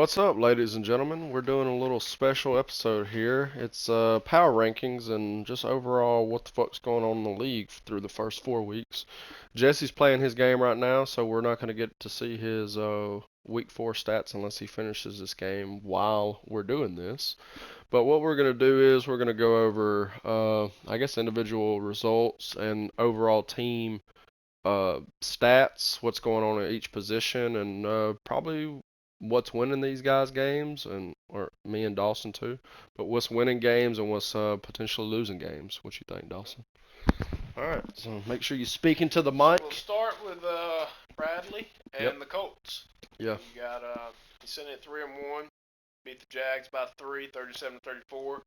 What's up, ladies and gentlemen? We're doing a little special episode here. It's power rankings and just overall what the fuck's going on in the league through the first 4 weeks. Jesse's playing his game right now, so we're not going to get to see his week 4 stats unless he finishes this game while we're doing this. But what we're going to do is we're going to go over, I guess, individual results and overall team stats, what's going on at each position, and probably what's winning these guys' games, and or me and Dawson too. But what's winning games and what's potentially losing games? What you think, Dawson? All right, so make sure you speak into the mic. We'll start with Bradley and Yep. the Colts. Yeah. You got he's sitting at 3-1. Beat the Jags by 3, 37-34.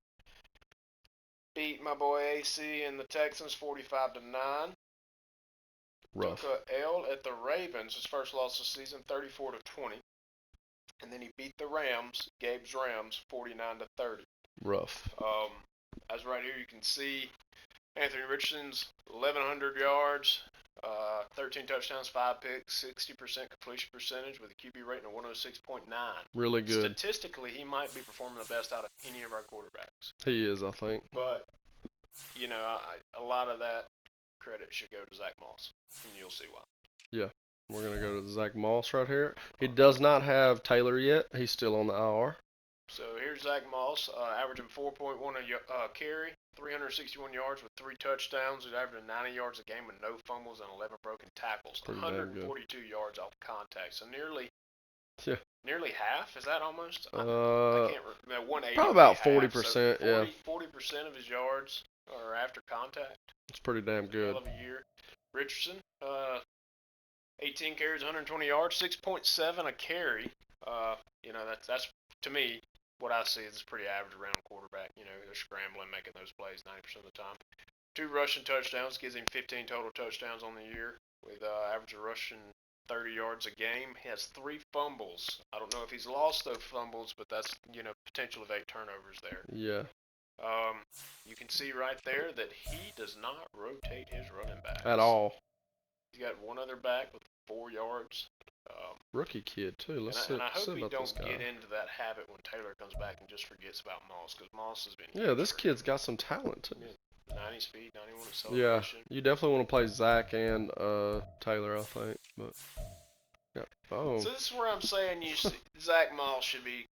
Beat my boy AC and the Texans 45-9. Rough. Took a L at the Ravens, his first loss of the season, 34-20. And then he beat the Rams, Gabe's Rams, 49-30. Rough. As right here you can see, Anthony Richardson's 1,100 yards, 13 touchdowns, 5 picks, 60% completion percentage with a QB rating of 106.9. Really good. Statistically, he might be performing the best out of any of our quarterbacks. He is, I think. But, you know, a lot of that credit should go to Zach Moss, and you'll see why. Yeah. We're going to go to Zach Moss right here. He does not have Taylor yet. He's still on the IR. So here's Zach Moss, averaging 4.1 a carry, 361 yards with 3 touchdowns. He's averaging 90 yards a game with no fumbles and 11 broken tackles. 142 yards off contact. So nearly half. Is that almost? I can't remember. 180. Probably about half, 40%. so 40% of his yards are after contact. It's pretty damn good. Hell of a year. Richardson, 18 carries, 120 yards, 6.7 a carry. You know, that's to me what I see is a pretty average around quarterback. You know, they're scrambling, making those plays 90% of the time. 2 rushing touchdowns, gives him 15 total touchdowns on the year with average rushing 30 yards a game. He has 3 fumbles. I don't know if he's lost those fumbles, but that's, you know, potential of 8 turnovers there. Yeah. You can see right there that he does not rotate his running backs. At all. He's got one other back with 4 yards. Rookie kid, too. And I hope he don't get into that habit when Taylor comes back and just forgets about Moss, because Moss has been Yeah, this kid's got some talent, too. 90 speed, 91 Yeah, acceleration. you definitely want to play Zach and Taylor, I think. But yeah. Oh. So this is where I'm saying Zach Moss should be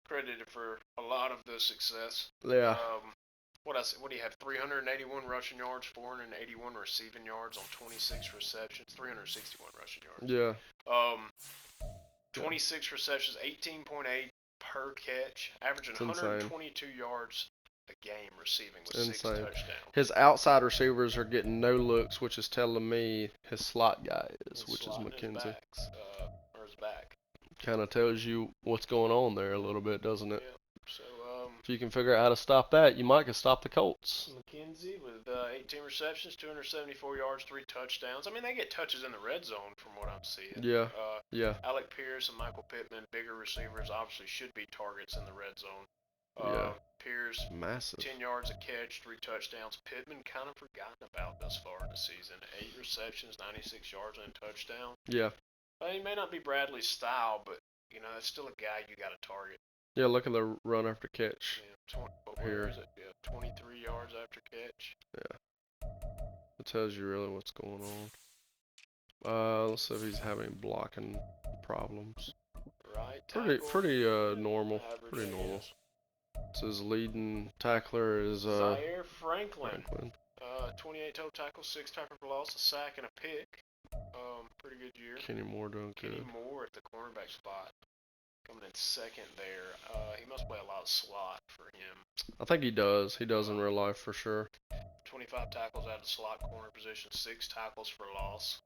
credited for a lot of the success. Yeah. What do you have? 381 rushing yards, 481 receiving yards on 26 receptions, 361 rushing yards. Yeah. 26 receptions, 18.8 per catch, averaging 122 yards a game receiving with 6 touchdowns. His outside receivers are getting no looks, which is telling me his slot guy is, which is McKenzie. His back. Kind of tells you what's going on there a little bit, doesn't it? Yeah. So, if you can figure out how to stop that, you might can stop the Colts. McKenzie with 18 receptions, 274 yards, 3 touchdowns. I mean, they get touches in the red zone from what I'm seeing. Yeah. Yeah. Alec Pierce and Michael Pittman, bigger receivers, obviously should be targets in the red zone. Yeah. Pierce, massive. 10 yards a catch, 3 touchdowns. Pittman kind of forgotten about thus far in the season. 8 receptions, 96 yards and a touchdown. Yeah. He may not be Bradley's style, but, you know, that's still a guy you got to target. Yeah, look at the run after catch. Yeah, where is it? Yeah, 23 yards after catch. Yeah. It tells you really what's going on. Let's see if he's having blocking problems. Right. Pretty normal. Pretty normal. So his leading tackler is Zaire Franklin. 28 total tackles, 6 tackles for loss, a sack and a pick. Pretty good year. Kenny Moore doing good. Kenny Moore at the cornerback spot, coming in second there. He must play a lot of slot for him. I think he does. He does in real life for sure. 25 tackles out of the slot corner position, 6 tackles for loss.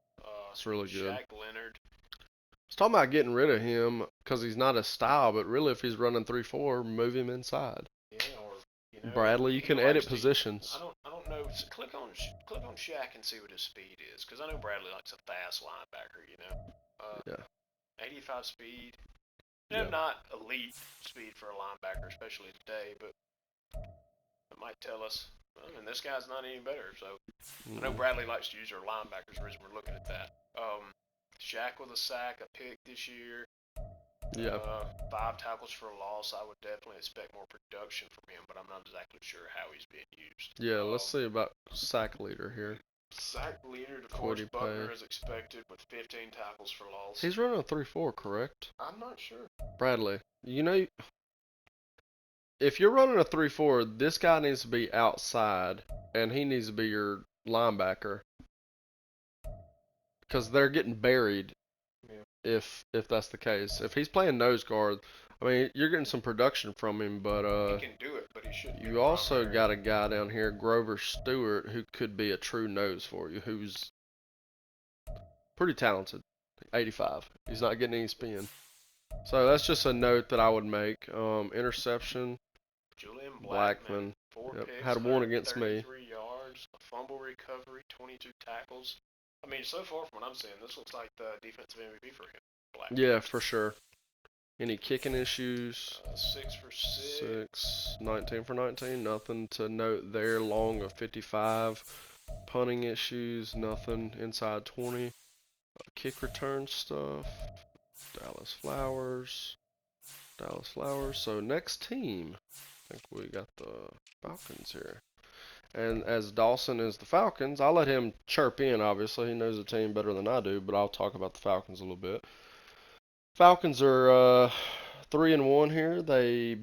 It's really good. Shaq Leonard. I was talking about getting rid of him because he's not his style, but really if he's running 3-4, move him inside. Yeah, or you know, Bradley, you can edit positions. I don't know. So click on Shaq and see what his speed is, because I know Bradley likes a fast linebacker. You know. Yeah. 85 speed. You know, not elite speed for a linebacker, especially today, but it might tell us. I mean, this guy's not any better. So I know Bradley likes to use our linebackers. The reason we're looking at that. Shaq with a sack, a pick this year. Yeah. 5 tackles for a loss. I would definitely expect more production from him, but I'm not exactly sure how he's being used. Yeah, let's see about sack leader here. Sack leader, Quiddy DeForest Buckner, Pay. is expected with 15 tackles for loss. He's running a 3-4, correct? I'm not sure. Bradley, you know, if you're running a 3-4, this guy needs to be outside, and he needs to be your linebacker. Because they're getting buried Yeah. if that's the case. If he's playing nose guard, I mean, you're getting some production from him, but He can do it, but he shouldn't be the you also primary. got a guy down here, Grover Stewart, who could be a true nose for you, who's pretty talented. 85. He's not getting any spin. So that's just a note that I would make. Interception, Julian Blackman. Four Yep, picks, had one against me. 133 yards, a fumble recovery, 22 tackles. I mean, so far from what I'm seeing, this looks like the defensive MVP for him. Blackman. Yeah, for sure. Any kicking issues? 6 for 6. 19 for 19. Nothing to note there. Long of 55. Punting issues. Nothing inside 20. Kick return stuff. Dallas Flowers. Dallas Flowers. So next team. I think we got the Falcons here. And as Dawson is the Falcons, I'll let him chirp in, obviously. He knows the team better than I do, but I'll talk about the Falcons a little bit. Falcons are 3-1 here. They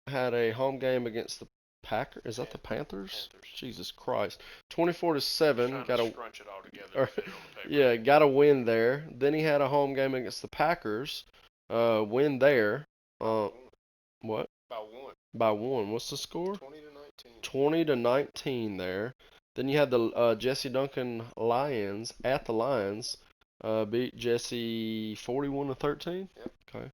had a home game against the Packers. Is that the Panthers? Jesus Christ. 24-7. Got to scrunch it all together. Or, fit it on the paper. yeah, got a win there. Then he had a home game against the Packers. Win there. What? By one. By one. What's the score? 20-19. 20-19 there. Then you had the Jesse Duncan Lions at the Lions. Beat Jesse 41-13. Yep. Okay.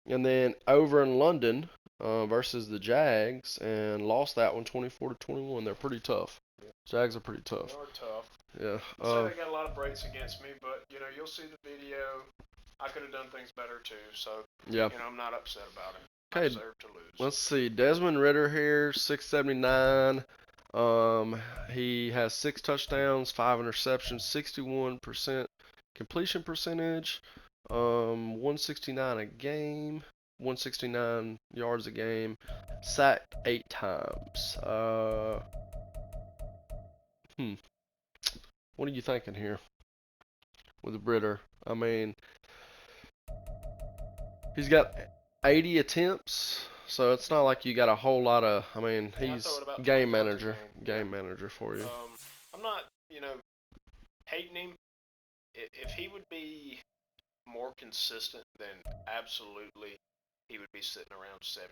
And then over in London versus the Jags and lost that one 24-21. They're pretty tough. Yep. Jags are pretty tough. They are tough. Yeah. So they got a lot of breaks against me, but you'll see the video. I could have done things better too, so yeah. I'm not upset about it. Okay. I deserve to lose. Let's see. Desmond Ritter here, 679. He has 6 touchdowns, 5 interceptions, 61% completion percentage, 169 a game, 169 yards a game, sacked 8 times. What are you thinking here with Ritter? I mean, he's got 80 attempts, so it's not like you got a whole lot of. I mean, he's game manager for you. I'm not, hating him. If he would be more consistent, then absolutely he would be sitting around 70%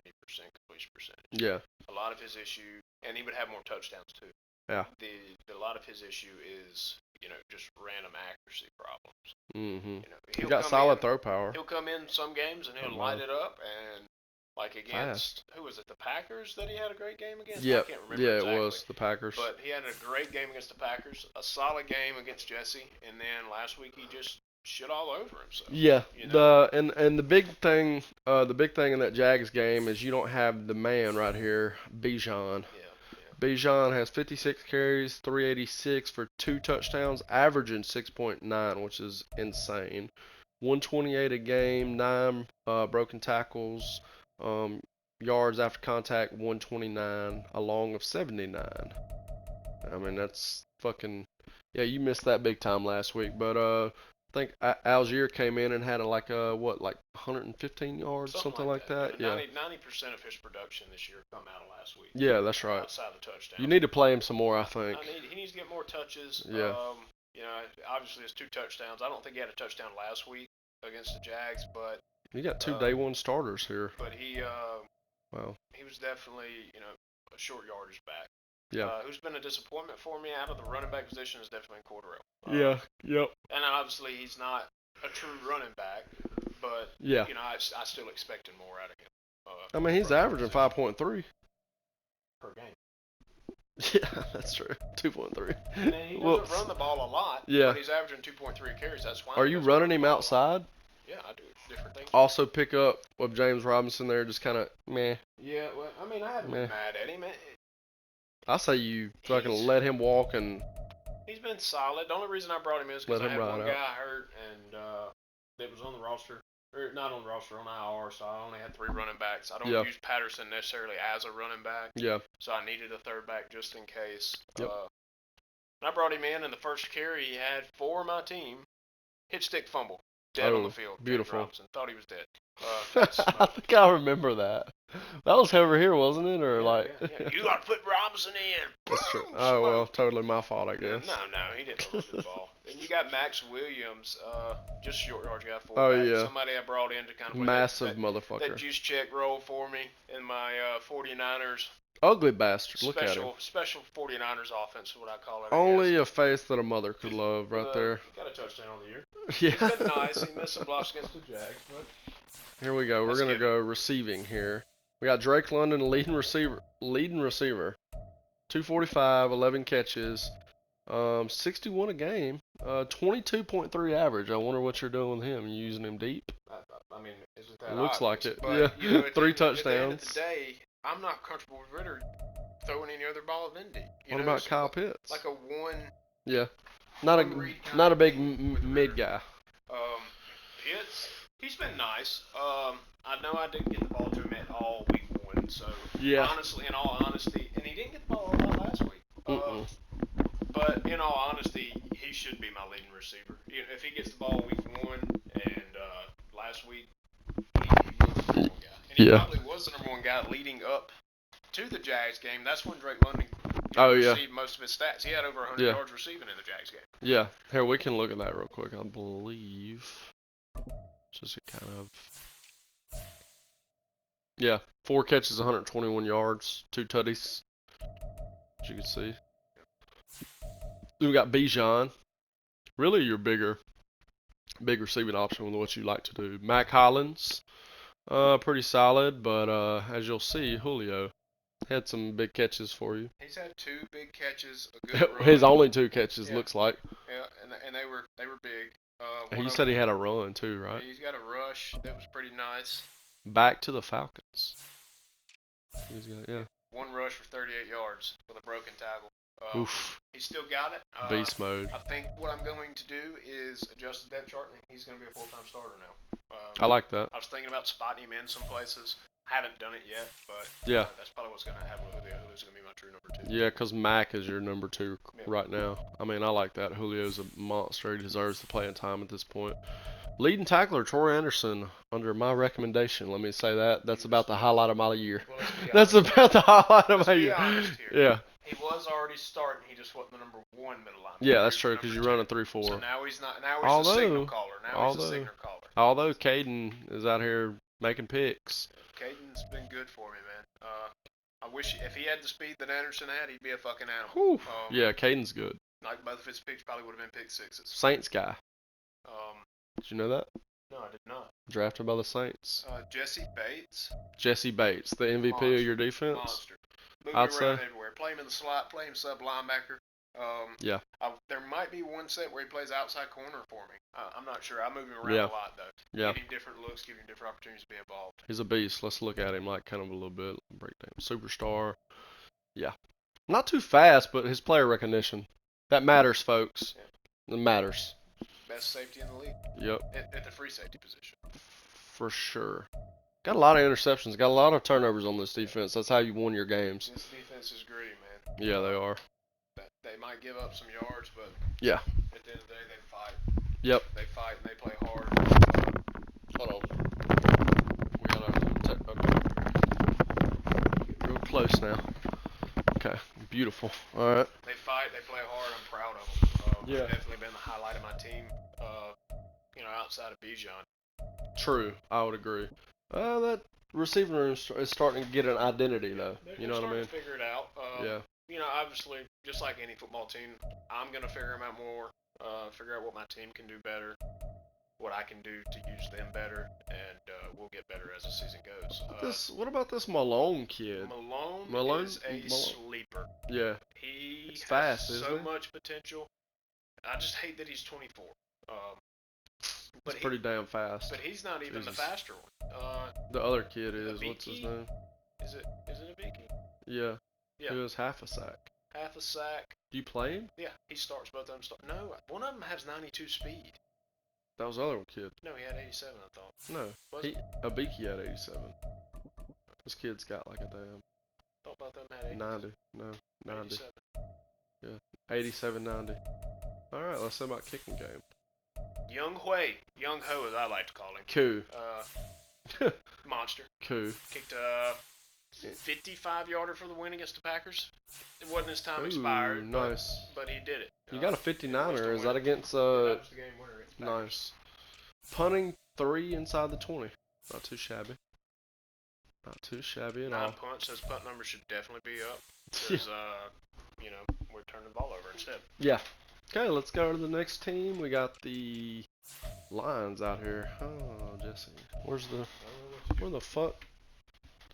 completion percentage. Yeah. A lot of his issue, and he would have more touchdowns too. Yeah. A lot of his issue is, just random accuracy problems. Mm-hmm. He's got solid throw power. He'll come in some games and he'll light it up, and like against who was it? The Packers that he had a great game against. Yeah. I can't remember exactly. It was the Packers. But he had a great game against the Packers, a solid game against Jesse, and then last week he just shit all over himself. Yeah. And the big thing in that Jags game is you don't have the man right here, Bijan. Yeah. Bijan has 56 carries, 386 for 2 touchdowns, averaging 6.9, which is insane. 128 a game, 9 broken tackles, yards after contact 129, a long of 79. I mean, that's fucking. Yeah, you missed that big time last week, but I think Algier came in and had like 115 yards, something like that. Yeah. 90% of his production this year come out of last week. Yeah, that's right. Outside the touchdown. You need to play him some more, I think. He needs to get more touches. Yeah. Obviously it's 2 touchdowns. I don't think he had a touchdown last week against the Jags, but you got 2 day one starters here. But he wow. He was definitely, a short yardage back. Yeah. Who's been a disappointment for me out of the running back position is definitely Cordero. Yeah. Yep. And obviously he's not a true running back, but yeah. I still expected more out of him. I mean, he's averaging 5.3 per game. Yeah, that's true. 2.3. And then he doesn't run the ball a lot. Yeah. But he's averaging 2.3 carries. That's why. Are you running him outside? Yeah, I do different things. Also pick up with James Robinson there, just kind of meh. Yeah, well, I mean, I haven't been mad at him. I say you fucking let him walk and. He's been solid. The only reason I brought him is because I had one guy hurt and that was on the roster. or not on the roster, on IR, so I only had 3 running backs. I don't Yeah. use Patterson necessarily as a running back, Yeah. so I needed a third back just in case. Yep. And I brought him in the first carry he had for my team, hit stick fumble, dead on the field. Beautiful. James Robinson thought he was dead. Got I smoked. think I remember that. That was over here, wasn't it? Or Yeah. You got to put Robinson in. That's true. Boom, Oh well, smoked. totally my fault, I guess. No, he didn't look at the ball. Then you got Max Williams, just short yard guy, Oh fullback. yeah. Somebody I brought in to kind of play Massive that motherfucker. juice check role for me in my 49ers Ugly bastard. Look at him. special 49ers offense is what I call it. Only a face that a mother could love, right there. He got a touchdown on the year. Yeah. He's been nice. He missed some blocks against the Jags, but Here we go. We're gonna go receiving here. We got Drake London, leading receiver. 245, 11 catches, 61 a game, 22.3 average. I wonder what you're doing with him. You using him deep? I mean, isn't that Looks like obvious? it. But, Yeah. you know, 3 touchdowns. At the end of touchdowns. the day, I'm not comfortable with Ritter throwing any other ball at Indy. What about Kyle Pitts? Like a one. Yeah. Not a big mid guy. Pitts, he's been nice. I know I didn't get the ball to him at all week 1, so Yeah. honestly, in all honesty, and he didn't get the ball a lot last week. But in all honesty, he should be my leading receiver. If he gets the ball week 1 and last week, he was the number 1 guy. And he probably was the number 1 guy leading up to the Jags game. That's when Drake London received most of his stats. He had over 100 yards receiving in the Jags game. Yeah. Here, we can look at that real quick. I believe. Just a kind of. Yeah. 4 catches, 121 yards, 2 tutties. As you can see. Then we got Bijan. Really your big receiving option with what you like to do. Mac Hollins. Pretty solid, but as you'll see, Julio had some big catches for you. He's had 2 big catches, a good run. His only 2 catches, looks like. Yeah, and they were big. He said he had a run too, right? He's got a rush that was pretty nice. Back to the Falcons. He's got 1 rush for 38 yards with a broken tackle. Oof. He's still got it. Beast mode. I think what I'm going to do is adjust the depth chart, and he's going to be a full-time starter now. I like that. I was thinking about spotting him in some places. Haven't done it yet, but that's probably what's going to happen with Julio. Julio's going to be my true number 2. Yeah, because Mac is your number 2 right now. I mean, I like that. Julio's a monster. He deserves the playing time at this point. Leading tackler, Troy Anderson, under my recommendation. Let me say that. That's about the highlight of my year. Well, that's about the highlight of my year. Yeah. He was already starting. He just wasn't the number 1 middle linebacker. Yeah, that's true, because you run a 3-4. So now he's not. Now he's the signal caller. He's the signal caller. Although Caden is out here making picks. Caden's been good for me, man. I wish if he had the speed that Anderson had, he'd be a fucking animal. Yeah, Caden's good. Like both of his picks probably would have been pick 6s. Saints guy. Did you know that? No, I did not. Drafted by the Saints. Jesse Bates. Jesse Bates, the MVP of your defense. Monster. Move him around everywhere. Play him in the slot. Play him sub linebacker. There might be one set where he plays outside corner for me. I'm not sure. I move him around a lot though. Give him different looks. Give him different opportunities to be involved. He's a beast. Let's look at him like kind of a little bit. Breakdown. Superstar. Yeah. Not too fast, but his player recognition. That matters, folks. It matters. Best safety in the league. Yep. At the free safety position. For sure. Got a lot of interceptions. Got a lot of turnovers on this defense. That's how you won your games. This defense is gritty, man. Yeah, they are. They might give up some yards, but yeah. At the end of the day, they fight. Yep. They fight and they play hard. Hold on. We gotta real close now. Okay. Beautiful. All right. They fight. They play hard. I'm proud of them. Yeah. They've definitely been the highlight of my team. Outside of Bijan. True. I would agree. That receiving room is starting to get an identity, though. You know what I mean? To figure it out. Obviously, just like any football team, I'm gonna figure them out more. Figure out what my team can do better, what I can do to use them better, and we'll get better as the season goes. What about this Malone kid? Malone is a sleeper. Yeah. He has fast, so much potential. I just hate that he's 24. But pretty damn fast. But he's not even the faster one. The other kid is. Abiki? What's his name? Is it Abiki? Yeah. He has half a sack. Half a sack. Do you play him? Yeah, he starts both of them. No, one of them has 92 speed. That was the other kid. No, he had 87, I thought. No, Was it? Abiki had 87. This kid's got like a damn Thought about them had 80. 90. No, 90. 87. Yeah, 87, 90. All right, let's see about kicking game. Young Ho as I like to call him. Coup. Monster. Coup. Kicked a 55-yarder for the win against the Packers. It wasn't his time expired. Nice. But he did it. You got a 59er. Is that against that was the game winner against the Packers. Nice. Punting 3 inside the 20. Not too shabby. Not too shabby at all. 9 punts. His punt number should definitely be up. Because, we're turning the ball over instead. Yeah. Okay, let's go to the next team. We got the Lions out here. Oh, Jesse. Where the fuck?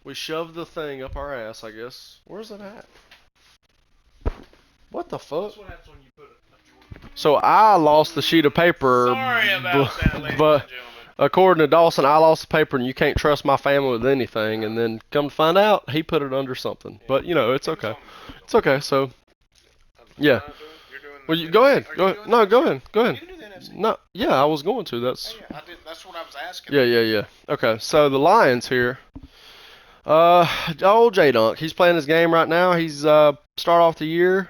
We shoved the thing up our ass, I guess. Where's it at? What the fuck? That's what happens when you put a Jordan. So I lost the sheet of paper. Sorry about that, ladies but and gentlemen. according to Dawson, I lost the paper, and you can't trust my family with anything. And then come to find out, he put it under something. Yeah. But it's okay. It's okay. So, yeah. Well, you go ahead. Go ahead. No, go ahead. Go ahead. You can do the NFC. No, yeah, I was going to. That's. I did. That's what I was asking. Yeah. Okay, so the Lions here. Old J Dunk, he's playing his game right now. He's start off the year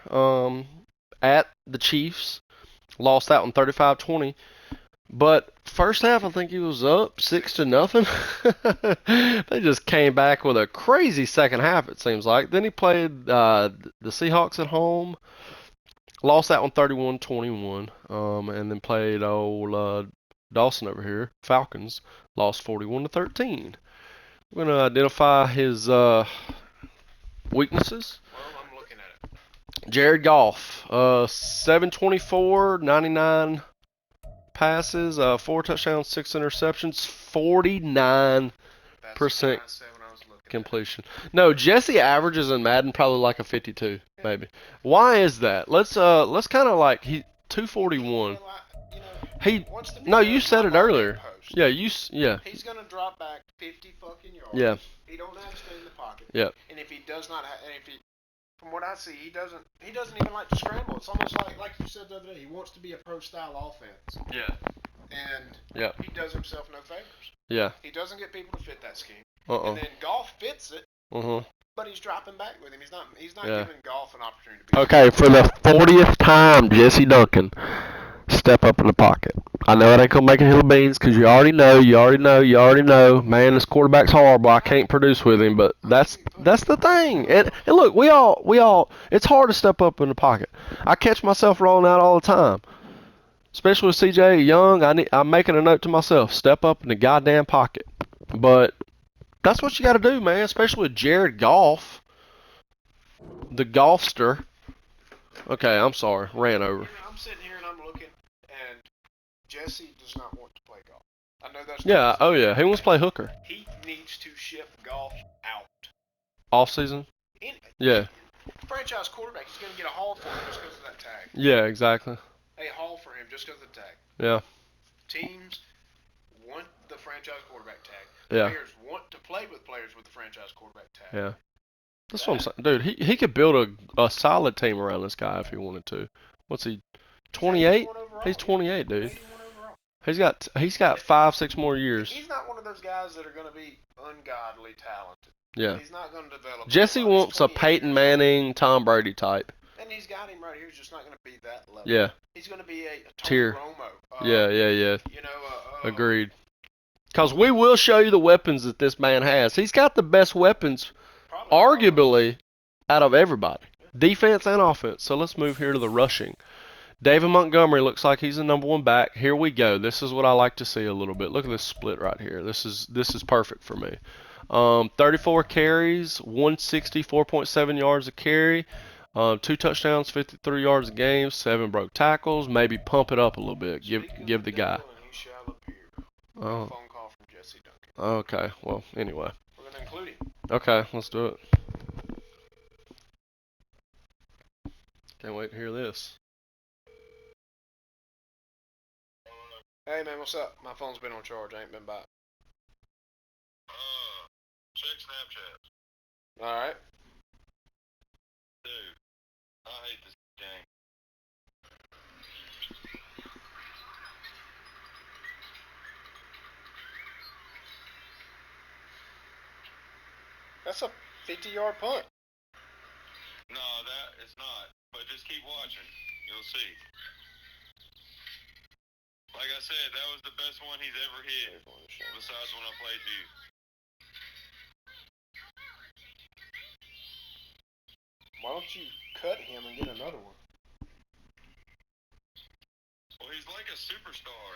at the Chiefs, lost that one 35-20. But first half, I think he was up 6-0. They just came back with a crazy second half. It seems like. Then he played the Seahawks at home, lost that one 31-21. And then played old Dawson over here, Falcons, lost 41-13. We're going to identify his weaknesses. Well, I'm looking at it. Jared Goff, 724, 99 passes, 4 touchdowns, 6 interceptions, 49% completion. No, Jesse averages in Madden probably like a 52, maybe. Why is that? Let's kind of like 241. You said it earlier. Yeah, He's gonna drop back 50 fucking yards. Yeah. He don't have to stay in the pocket. Yeah. And if he does not, from what I see, he doesn't even like to scramble. It's almost like you said the other day. He wants to be a pro style offense. Yeah. And he does himself no favors. Yeah. He doesn't get people to fit that scheme. And then Goff fits it. But he's dropping back with him. He's not giving Goff an opportunity to be. Okay, for the 40th time, Jesse Duncan. Step up in the pocket. I know it ain't gonna make a hill of beans because you already know. Man, this quarterback's horrible. I can't produce with him, but that's the thing. And look, we all. It's hard to step up in the pocket. I catch myself rolling out all the time, especially with CJ Young. I'm making a note to myself: step up in the goddamn pocket. But that's what you got to do, man. Especially with Jared Goff, the golfster. Okay, I'm sorry, ran over. I'm sitting here and I'm looking. And Jesse does not want to play golf. I know that's. Yeah. Oh yeah. He wants to play hooker. He needs to ship golf out. Off season. Yeah. Franchise quarterback. He's going to get a haul for him just because of that tag. Yeah. Exactly. A haul for him just because of the tag. Yeah. Teams want the franchise quarterback tag. Yeah. Players want to play with players with the franchise quarterback tag. Yeah. That's what I'm saying, dude. He could build a solid team around this guy if he wanted to. What's he? 28? He's 28, dude. He's got 5-6 more years. He's not one of those guys that are going to be ungodly talented. Yeah. He's not going to develop. Jesse wants a Peyton Manning, Tom Brady type. And he's got him right here. He's just not going to be that level. Yeah. He's going to be a tier. Romo. Yeah. Agreed. Because we will show you the weapons that this man has. He's got the best weapons, arguably, out of everybody. Defense and offense. So let's move here to the rushing. David Montgomery looks like he's the number one back. Here we go. This is what I like to see a little bit. Look at this split right here. This is perfect for me. 34 carries, 160, 4.7 yards a carry, 2 touchdowns, 53 yards a game, 7 broke tackles. Maybe pump it up a little bit. Give the guy. Oh. Phone call from Jesse Duncan. Okay. Well, anyway. We're gonna include him. Okay, let's do it. Can't wait to hear this. Hey man, what's up? My phone's been on charge. I ain't been by. Check Snapchat. Alright. Dude, I hate this game. That's a 50-yard punt. No, that it's not. But just keep watching. You'll see. Like I said, that was the best one he's ever hit. Besides when I played you. Why don't you cut him and get another one? Well, he's like a superstar.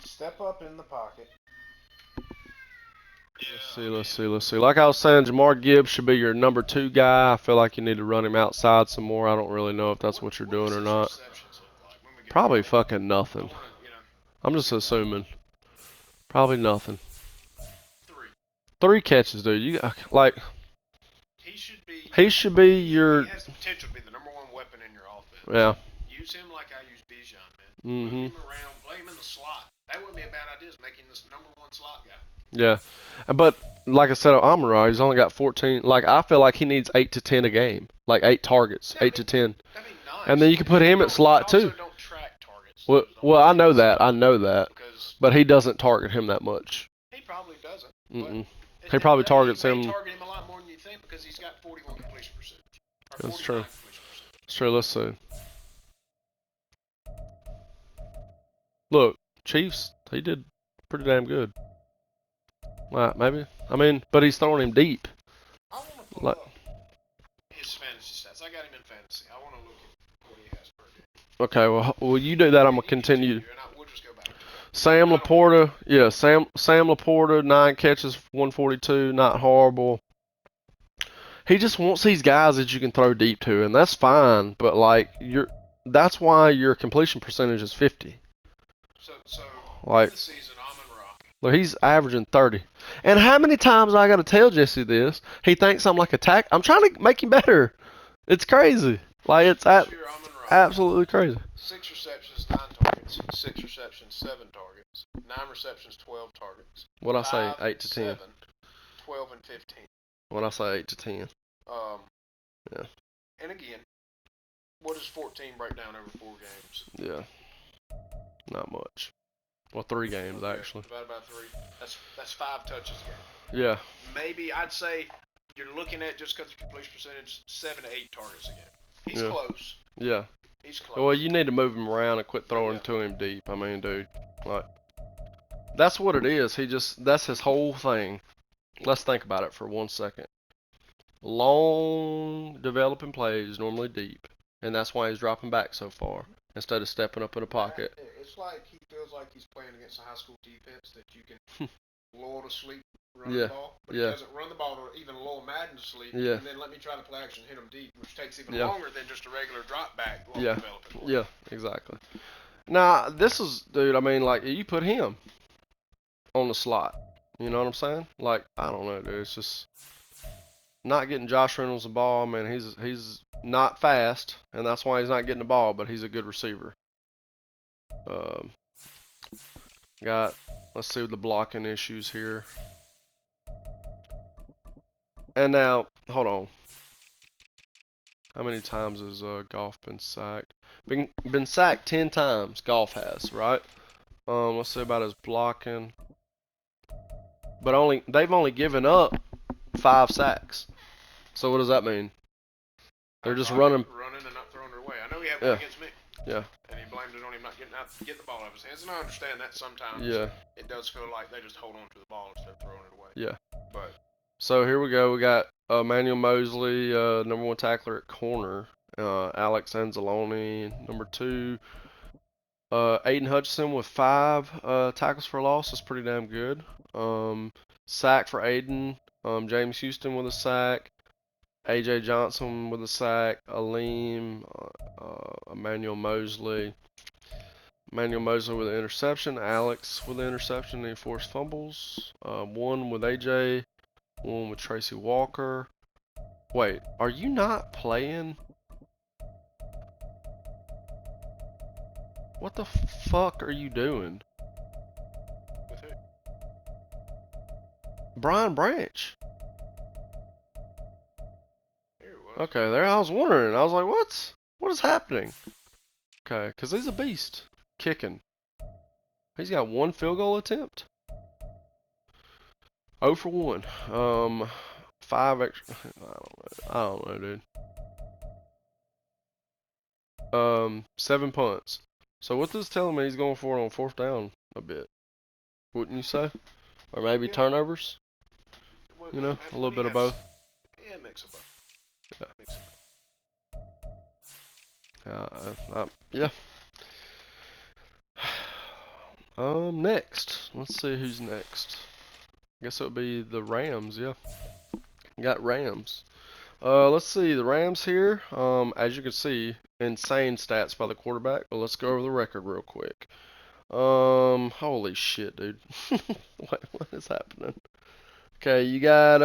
Step up in the pocket. Yeah, Let's see. Like I was saying, Jamar Gibbs should be your number 2 guy. I feel like you need to run him outside some more. I don't really know if that's what you're doing or not. Probably fucking nothing. I'm just assuming. Probably nothing. 3 catches, dude. You like. He should be your. He has the potential to be the number 1 weapon in your offense. Yeah. Use him like I use Bijan, man. Mhm. Move him around, play him in the slot. That wouldn't be a bad idea. Is making this number 1 slot guy. Yeah, but like I said, Amon-Ra, he's only got 14. Like I feel like he needs 8 to 10 a game, like 8 targets, 8 to 10. That'd be nice. And then you can put him at slot too. Don't track targets. Well, I know that, Because but he doesn't target him that much. he probably doesn't. He probably targets He him. may target him a lot more than you think because he's got 41 completion percentage. That's true. Completion percentage. It's true. Let's see. Look, Chiefs, he did pretty damn good. Maybe. I mean, but he's throwing him deep. I want to pull Like, up his fantasy stats. I got him in fantasy. I want to look at what he has per game. okay, well, you do that. I'm gonna continue. And we'll just go back. Sam Laporta, yeah, Sam Laporta, 9 catches, 142, not horrible. He just wants these guys that you can throw deep to, and that's fine. But like, that's why your completion percentage is 50. So Like, this season, Amon-Ra. look, he's averaging 30. And how many times I got to tell Jesse this? He thinks I'm like a tack. I'm trying to make him better. It's crazy. Like, it's absolutely crazy. 6 receptions, 9 targets. 6 receptions, 7 targets. 9 receptions, 12 targets. What'd I say? 5, 8 to 10. 7, 12, and 15. What'd I say? 8 to 10. Yeah. And again, what does 14 break down over 4 games? Yeah. Not much. Well, 3 games, actually. Divided by 3. That's 5 touches a game. Yeah. Maybe I'd say you're looking at, just because of completion percentage, 7 to 8 targets a game. He's Yeah. close. Yeah. He's close. Well, you need to move him around and quit throwing to him deep. I mean, dude, like, that's what it is. That's his whole thing. Let's think about it for 1 second. Long developing plays, normally deep, and that's why he's dropping back so far instead of stepping up in a pocket. It's like he feels like he's playing against a high school defense that you can lull to sleep, run the ball, but he doesn't run the ball to even lull Madden to sleep, and then let me try the play action and hit him deep, which takes even longer than just a regular drop back. Yeah, exactly. Now, this is, dude, I mean, like, you put him on the slot. You know what I'm saying? Like, I don't know, dude. It's just not getting Josh Reynolds the ball. I mean, he's not fast, and that's why he's not getting the ball, but he's a good receiver. Let's see the blocking issues here. And now, hold on. How many times has Goff been sacked? Been sacked 10 times. Goff has, right? Let's see about his blocking. But they've only given up 5 sacks. So what does that mean? They're just running and not throwing it away. I know he had one against me. Yeah. And he blamed it on him not getting the ball out of his hands. And I understand that sometimes. Yeah. It does feel like they just hold on to the ball instead of throwing it away. Yeah. But so here we go. We got Emmanuel Mosley, number 1 tackler at corner. Alex Anzalone, number 2. Aiden Hutchinson with 5 tackles for loss. That's pretty damn good. Sack for Aiden. James Houston with a sack. AJ Johnson with a sack. Aleem. Emmanuel Mosley. Emmanuel Mosley with an interception. Alex with an interception. Any forced fumbles. 1 with AJ. 1 with Tracy Walker. Wait, are you not playing? What the fuck are you doing? with who? Brian Branch. Here it was. Okay, there I was wondering. I was like, what is happening? Okay, because he's a beast. Kicking. He's got 1 field goal attempt. 0 for 1. 5 extra. I don't know, dude. 7 punts. So what this is telling me, he's going for it on 4th down a bit. Wouldn't you say? Or maybe Yeah. turnovers? Well, You know, a little when he bit of has- both. Yeah, mix of both. Yeah. Mix of both. Yeah. Next. Let's see who's next. Guess it would be the Rams, yeah. Got Rams. Let's see, the Rams here, as you can see, insane stats by the quarterback, but let's go over the record real quick. Holy shit, dude. What is happening? Okay, you got,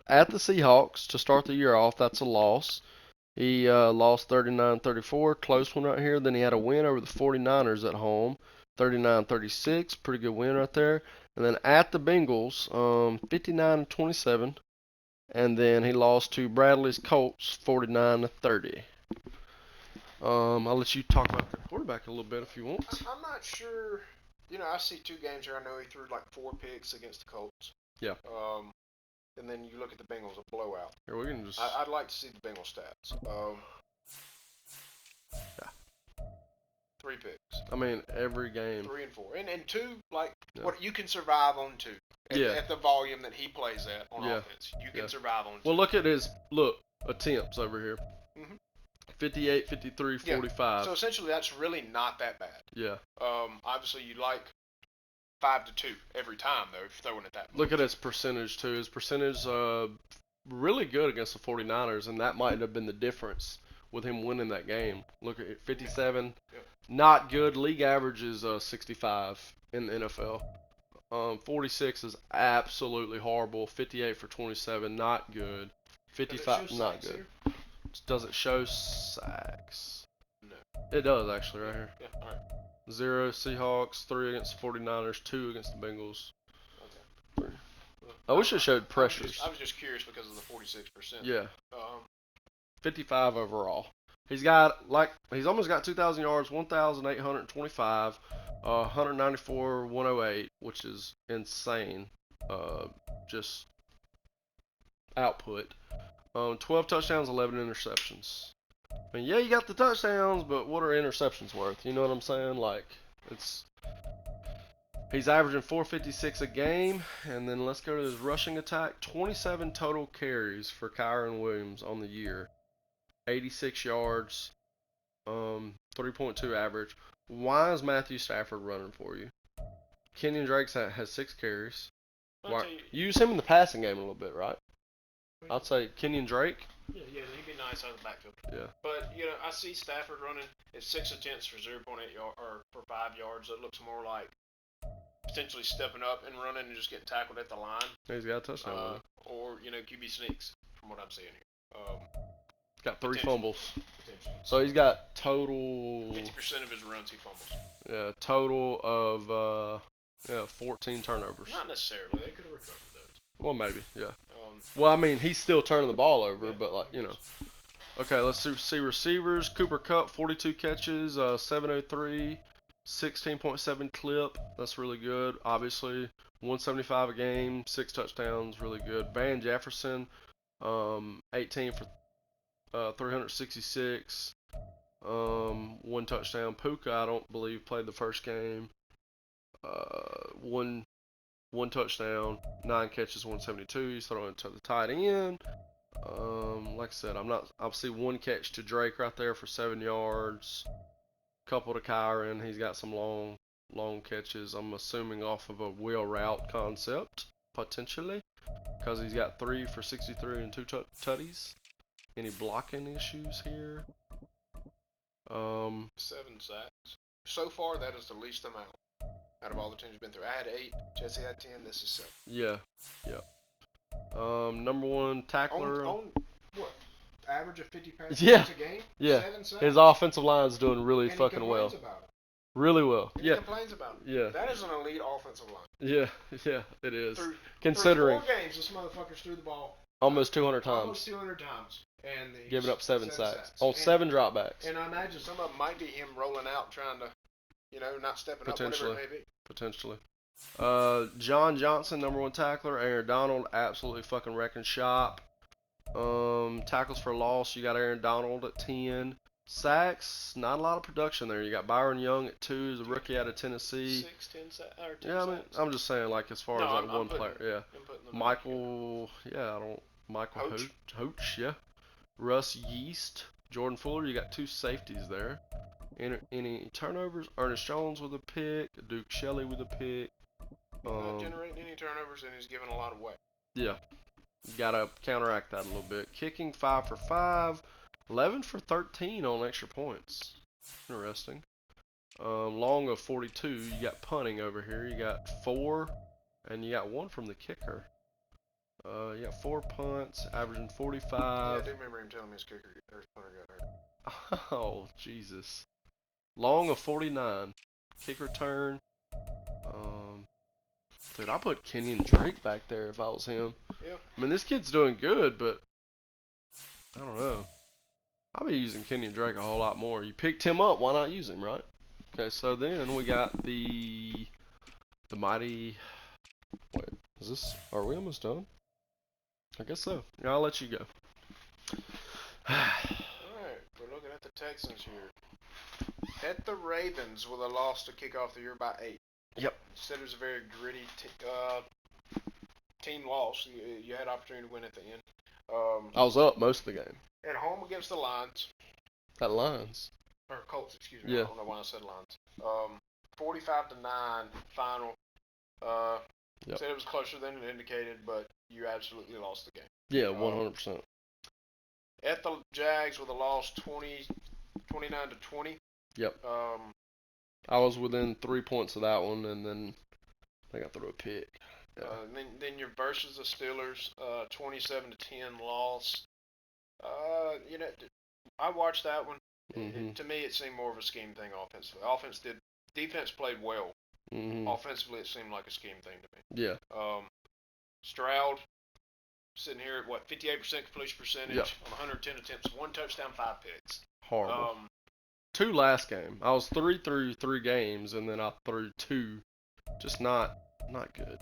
at the Seahawks to start the year off, that's a loss. He lost 39-34, close one right here. Then he had a win over the 49ers at home, 39-36, pretty good win right there. And then at the Bengals, 59-27, and then he lost to Bradley's Colts, 49-30. I'll let you talk about the quarterback a little bit if you want. I'm not sure. You know, I see 2 games here. I know he threw like 4 picks against the Colts. Yeah. And then you look at the Bengals, a blowout. Here we can just. I'd like to see the Bengals stats. Yeah. 3 picks. I mean, every game. 3 and 4, and 2 like Yeah. what you can survive on 2. Yeah. At the volume that he plays at on Yeah. offense, you can Yeah. survive on 2. Well, look at his attempts over here. Mhm. 58, 53, Yeah. 45. So essentially, that's really not that bad. Yeah. Obviously, you like 5 to 2 every time though, if you're throwing it that much. Look at his percentage too. His percentage really good against the 49ers, and that might have been the difference with him winning that game. Look at it, 57. Yeah. Not good. League average is 65 in the NFL. 46 is absolutely horrible. 58 for 27, not good. 55, not good. Here? Does it show sacks? No. It does actually right here. Yeah. All right. 0 Seahawks, 3 against the 49ers, 2 against the Bengals. Okay. I wish it showed pressures. I was just curious because of the 46%. Yeah. 55 Um, overall. He's almost got 2,000 yards, 1,825, 194, 108, which is insane. Just output. 12 touchdowns, 11 interceptions. I mean, yeah, you got the touchdowns, but what are interceptions worth? You know what I'm saying? Like, he's averaging 456 a game, and then let's go to his rushing attack. 27 total carries for Kyron Williams on the year. 86 yards, 3.2 average. Why is Matthew Stafford running for you? Kenyon Drake has 6 carries. Use him in the passing game a little bit, right? I'd say Kenyon Drake. Yeah, he'd be nice out of the backfield. Yeah. But I see Stafford running at 6 attempts for 0.8 yard or for 5 yards. That looks more like potentially stepping up and running and just getting tackled at the line. He's got a touchdown. Or QB sneaks from what I'm seeing here. Got 3 fumbles. Potentially. So he's got total. 50% of his runs he fumbles. Yeah, total of 14 turnovers. Not necessarily. They could have recovered those. Well, maybe, yeah. Well, I mean, he's still turning the ball over, but Okay, let's see receivers. Cooper Kupp, 42 catches, 703, 16.7 clip. That's really good. Obviously, 175 a game, 6 touchdowns, really good. Van Jefferson, 18 for 366, 1 touchdown. Puka, I don't believe, played the first game. One touchdown, 9 catches, 172. He's throwing to the tight end. Like I said, I'll see 1 catch to Drake right there for 7 yards. Couple to Kyron. He's got some long catches. I'm assuming off of a wheel route concept, potentially, because he's got 3 for 63 and 2 tutties. Any blocking issues here? 7 sacks. So far, that is the least amount out of all the teams we've been through. I had 8. Jesse had 10. This is 7. Yeah. Number 1 tackler. On what? Average of 50 passes Yeah. a game? Yeah. 7 sacks? His offensive line's doing really And fucking he well. complains about it. Really well. And he Yeah. complains about it. Yeah. That is an elite offensive line. Yeah, it is. Through Considering 4 games, this motherfucker's threw the ball almost 200 times. almost 200 times. and giving up 7 sacks on And- 7 dropbacks. And I imagine some of them might be him rolling out, trying to, not stepping up, whatever it may be. Potentially. John Johnson, number 1 tackler. Aaron Donald, absolutely fucking wrecking shop. Tackles for loss, you got Aaron Donald at 10. Sacks, not a lot of production there. You got Byron Young at 2, he's a rookie out of Tennessee. 10 sacks. Yeah, I mean, I'm just saying, like, as far as like one player, yeah. Michael Hoach, yeah. Russ Yeast, Jordan Fuller, you got 2 safeties there. Any turnovers? Ernest Jones with a pick, Duke Shelley with a pick. Not generating any turnovers, and he's giving a lot away. Yeah, gotta counteract that a little bit. Kicking 5 for 5, 11 for 13 on extra points. Interesting. Long of 42. You got punting over here. You got 4, and you got 1 from the kicker. You got 4 punts, averaging 45. Yeah, I do remember him telling me his punter got hurt. Oh, Jesus. Long of 49. Kick return. Dude, I put Kenyon Drake back there if I was him. Yeah. I mean, this kid's doing good, but I don't know. I'll be using Kenyon Drake a whole lot more. You picked him up, why not use him, right? Okay, so then we got the mighty. Wait, are we almost done? I guess so. Yeah, I'll let you go. Alright, we're looking at the Texans here. At the Ravens with a loss to kick off the year by 8. Yep. Said it was a very gritty team loss. You had opportunity to win at the end. I was up most of the game. At home against the Lions. That Lions. Or Colts, excuse me. Yeah. I don't know why I said Lions. 45-9 final. Yep. Said it was closer than it indicated, but you absolutely lost the game. Yeah, 100%. At the Jags with a loss 29-20. Yep. I was within 3 points of that one, and then I got through a pick. Yeah. Then your versus the Steelers, 27-10 loss. I watched that one. Mm-hmm. To me, it seemed more of a scheme thing offensively. Defense played well. Mm-hmm. Offensively, it seemed like a scheme thing to me. Yeah. Stroud, sitting here at 58% completion percentage on 110 attempts, 1 touchdown, 5 picks. Horrible. 2 last game. I was 3 through 3 games, and then I threw 2. Just not good.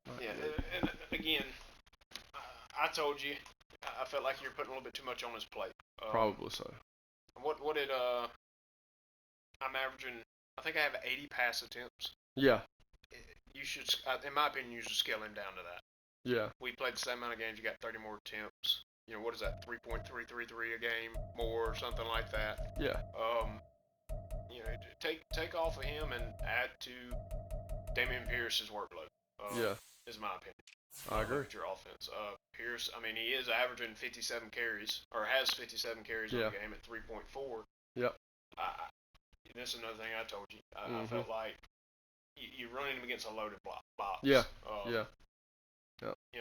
And again, I told you, I felt like you're putting a little bit too much on his plate. Probably so. What did I'm averaging? I think I have 80 pass attempts. Yeah. You should, in my opinion, you should scale him down to that. Yeah. We played the same amount of games. You got 30 more attempts. What is that? 3.333 a game, more, or something like that. Yeah. Take off of him and add to Damian Pierce's workload. Yeah. Is my opinion. I agree. Your offense. Pierce, I mean, he is averaging 57 carries, or has 57 carries on the game at 3.4. Yep. This is another thing I told you. I felt like you're running him against a loaded box. Yeah.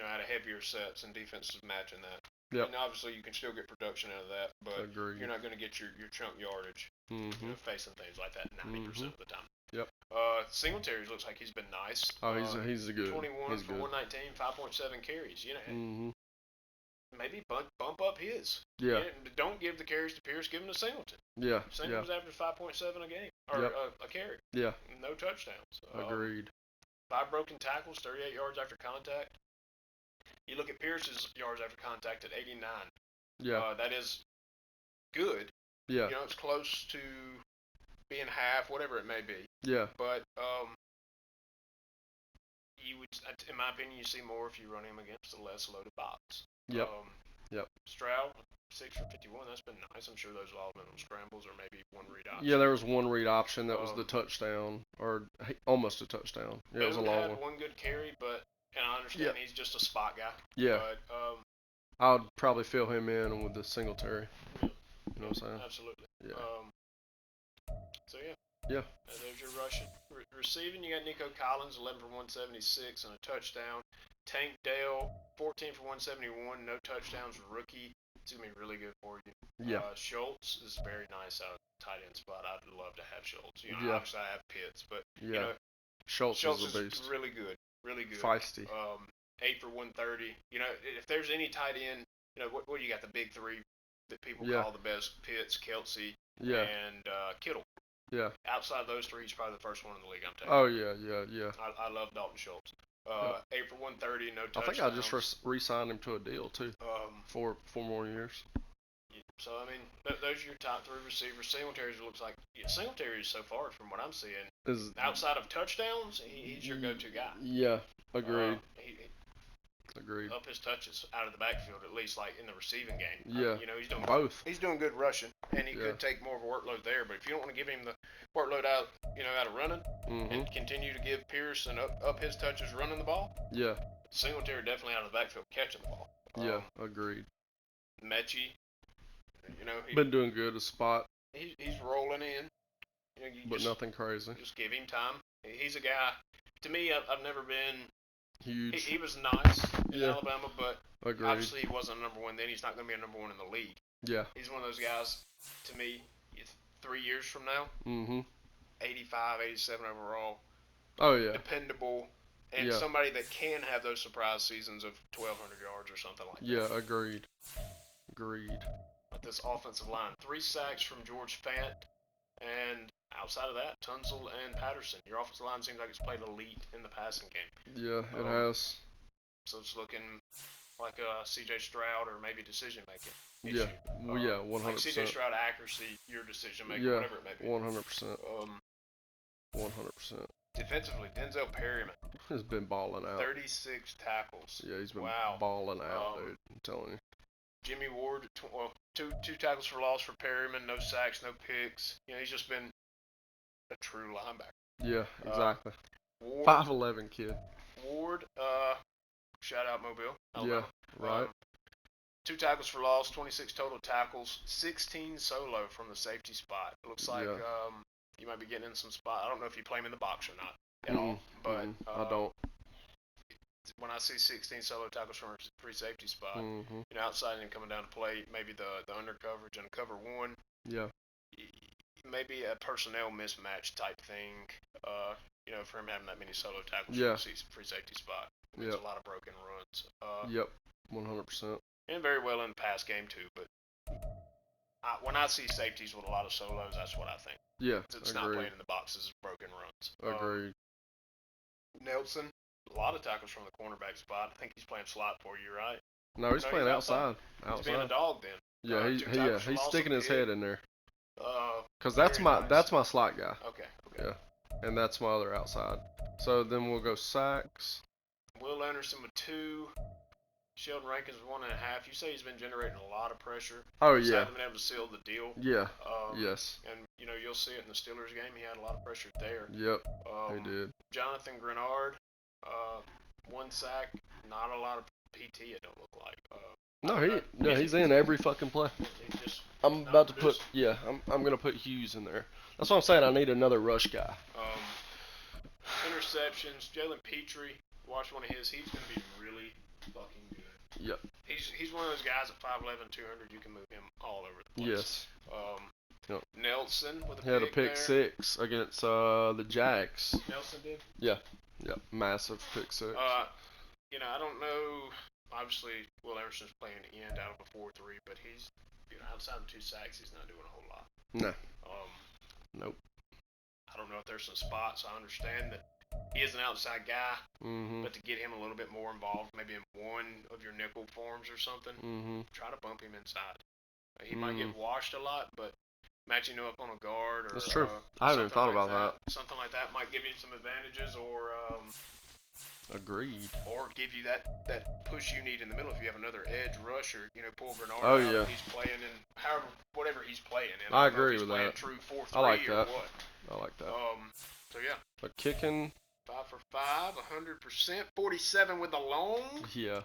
Out of heavier sets, and defenses matching that. Yep. And obviously, you can still get production out of that, but Agreed. you're not going to get your chunk yardage facing things like that 90% of the time. Yep. Singletary looks like he's been nice. Oh, he's a good. 21 he's for good. 119, 5.7 carries. Maybe bump up his. Yeah. Don't give the carries to Pierce. Give him to Singleton. Yeah. Singleton's averaging 5.7 a game or a carry. Yeah. No touchdowns. Agreed. 5 broken tackles, 38 yards after contact. You look at Pierce's yards after contact at 89. Yeah. That is good. Yeah. It's close to being half, whatever it may be. Yeah. But you would, in my opinion, you see more if you run him against a less loaded box. Yep. Yep. Stroud, 6 for 51. That's been nice. I'm sure those have all been on scrambles or maybe one read option. Yeah, there was one read option that was the touchdown, or almost a touchdown. Yeah, it was a long had one. one good carry, and I understand he's just a spot guy. Yeah. But I would probably fill him in with the Singletary. You know what I'm saying? Absolutely. Yeah. Yeah. There's your rushing. Receiving, you got Nico Collins, 11 for 176 and a touchdown. Tank Dale, 14 for 171, no touchdowns. Rookie, it's gonna be really good for you. Yeah. Schultz is very nice out of the tight end spot. I'd love to have Schultz. Obviously I have Pitts, but Schultz is a beast. really good, really good. Feisty. 8 for 130. If there's any tight end what do you got? The big three that people Yeah. call the best: Pitts, Kelsey, Yeah. and Kittle. Yeah. Outside of those three, he's probably the first one in the league I'm taking. Oh yeah. I love Dalton Schultz. Yep. 8 for 130, no I touchdowns. think I just re-signed him to a deal too. For 4 more years. So I mean, those are your top 3 receivers. Singletary looks like Singletary so far, from what I'm seeing, Is outside of touchdowns, he's your go-to guy. Yeah. Agreed. He Agreed. up his touches out of the backfield, at least like in the receiving game. Yeah. He's doing Both. He's doing good rushing, and he could take more of a workload there. But if you don't want to give him the workload out of running, and continue to give Pearson up his touches running the ball, Yeah. Singletary definitely out of the backfield catching the ball. Yeah. Agreed. Mechie, Been doing good a spot, he's rolling in. but nothing crazy. Just give him time. He's a guy. To me, I've never been Huge. He was nice in Alabama, but Agreed. obviously he wasn't a number one then. He's not going to be a number one in the league. Yeah. He's one of those guys, to me, 3 years from now, 85, 87 overall. Oh, yeah. Dependable, and somebody that can have those surprise seasons of 1,200 yards or something like that. Yeah, agreed. But this offensive line, 3 sacks from George Fant, and outside of that, Tunsil and Patterson. Your offensive line seems like it's played elite in the passing game. Yeah, it has. So it's looking like a C.J. Stroud or maybe decision making. Yeah, well, yeah, 100%. Like C.J. Stroud accuracy, your decision making, whatever it may be. 100%. 100%. Defensively, Denzel Perryman has been balling out. 36 tackles. Yeah, he's been balling out, dude. I'm telling you. Jimmy Ward, two tackles for loss for Perryman, no sacks, no picks. He's just been a true linebacker. Yeah, exactly. Ward, 5'11" kid. Ward, shout out Mobile, Alabama. Yeah, right. 2 tackles for loss, 26 total tackles, 16 solo from the safety spot. It looks like you might be getting in some spot. I don't know if you play him in the box or not at all, but I don't. When I see 16 solo tackles from a free safety spot, outside and coming down to play, maybe the under coverage and cover one. Yeah. Maybe a personnel mismatch type thing. For him having that many solo tackles from the free safety spot. It's a lot of broken runs. Yep. 100%. And very well in the pass game too, but when I see safeties with a lot of solos, that's what I think. Yeah, it's not playing in the boxes, broken runs. Agreed. Nelson, a lot of tackles from the cornerback spot. I think he's playing slot for you, right? No, he's playing outside. He's being a dog then. Yeah, he's sticking his head in there. Cause that's my slot guy. Okay. Yeah, and that's my other outside. So then we'll go sacks. Will Anderson with 2. Sheldon Rankins with 1.5. You say he's been generating a lot of pressure. Oh, He's yeah. hasn't been able to seal the deal. Yeah. Yes. And you'll see it in the Steelers game. He had a lot of pressure there. Yep. He did. Jonathan Grenard, 1 sack. Not a lot of PT. It don't look like. He's in every fucking play. I'm about to put I'm gonna put Hughes in there. That's what I'm saying. I need another rush guy. Interceptions. Jalen Petrie. Watch one of his. He's gonna be really fucking good. Yep. He's one of those guys at 5'11", 200. You can move him all over the place. Yes. Nelson with a he had a pick 6 against the Jags. Nelson did. Yeah. Massive pick 6. I don't know. Obviously, Will Anderson's playing end out of a 4-3, but he's outside of 2 sacks, he's not doing a whole lot. No. Nope. I don't know if there's some spots. I understand that he is an outside guy, but to get him a little bit more involved, maybe in one of your nickel forms or something, try to bump him inside. He might get washed a lot, but matching him up on a guard or that's true. I haven't even thought about that. Something like that might give you some advantages, or agreed. Or give you that push you need in the middle if you have another edge rusher. Pull Bernard out. Yeah. He's playing in whatever he's playing in. I agree with that. True 4-3 I like that. Or what. I like that. So yeah. But kicking. 5 for 5, 100%, 47 with the long. Yeah.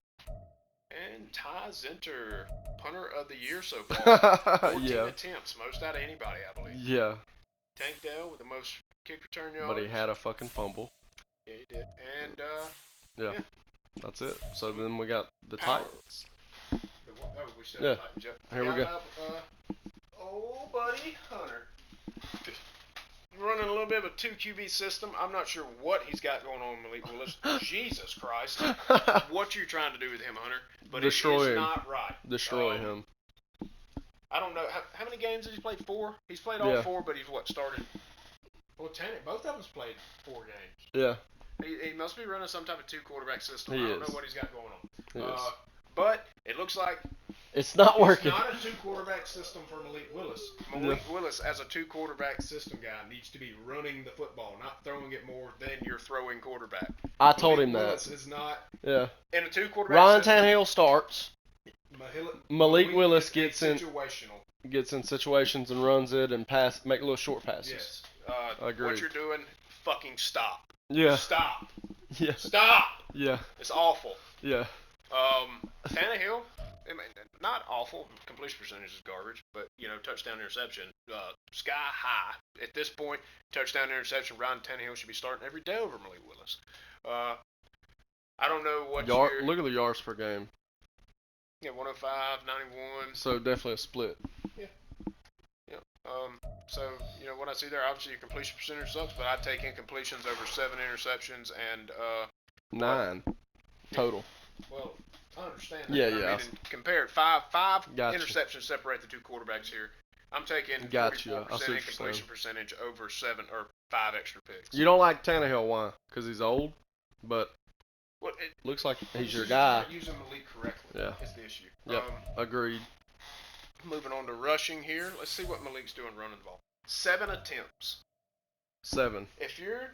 And Ty Zenter, punter of the year so far. 14 attempts, most out of anybody, I believe. Yeah. Tank Dell with the most kick return yards. But he had a fucking fumble. Yeah, he did. And yeah. That's it. So then we got the Titans. Yeah. Here we go. Buddy Hunter. running a little bit of a 2 QB system. I'm not sure what he's got going on, Malik Willis. Jesus Christ. What you're trying to do with him, Hunter. But Destroy it is him. not right. Destroy him. I don't know. How many games has he played? 4? He's played all Yeah. 4, but he's started? Well, both of us played 4 games. Yeah. He must be running some type of 2 quarterback system. He I don't is. know what he's got going on. He is. But it looks like It's not working. it's not a 2 quarterback system for Malik Willis. Malik Willis, as a 2 quarterback system guy, needs to be running the football, not throwing it more than you're throwing quarterback. I told him Willis that. is not Yeah. in a 2 quarterback Ryan system. Tannehill starts. Malik Willis gets in situations and runs it and make little short passes. Yes. Agreed. What you're doing, fucking stop. Yeah. Stop. Yeah. Stop. Yeah. It's awful. Yeah. Tannehill, not awful. Completion percentage is garbage, but touchdown interception, sky high. At this point, touchdown interception, Ryan Tannehill should be starting every day over Malik Willis. I don't know what Look at the yards per game. Yeah, 105, 91. So definitely a split. Yeah. So what I see there, obviously your completion percentage sucks, but I take incompletions over 7 interceptions and 9 total. Well, I understand that. Yeah, I yeah. mean, compare five Gotcha. interceptions separate the 2 quarterbacks here. I'm taking Gotcha. 44% incompletion percentage over 7 or 5 extra picks. You don't like Tannehill, why? Because he's old, but Well, looks like he's your you're guy. not using Malik correctly. Yeah. Is the issue. Yep. Agreed. Moving on to rushing here. Let's see what Malik's doing running the ball. 7 attempts. 7. If your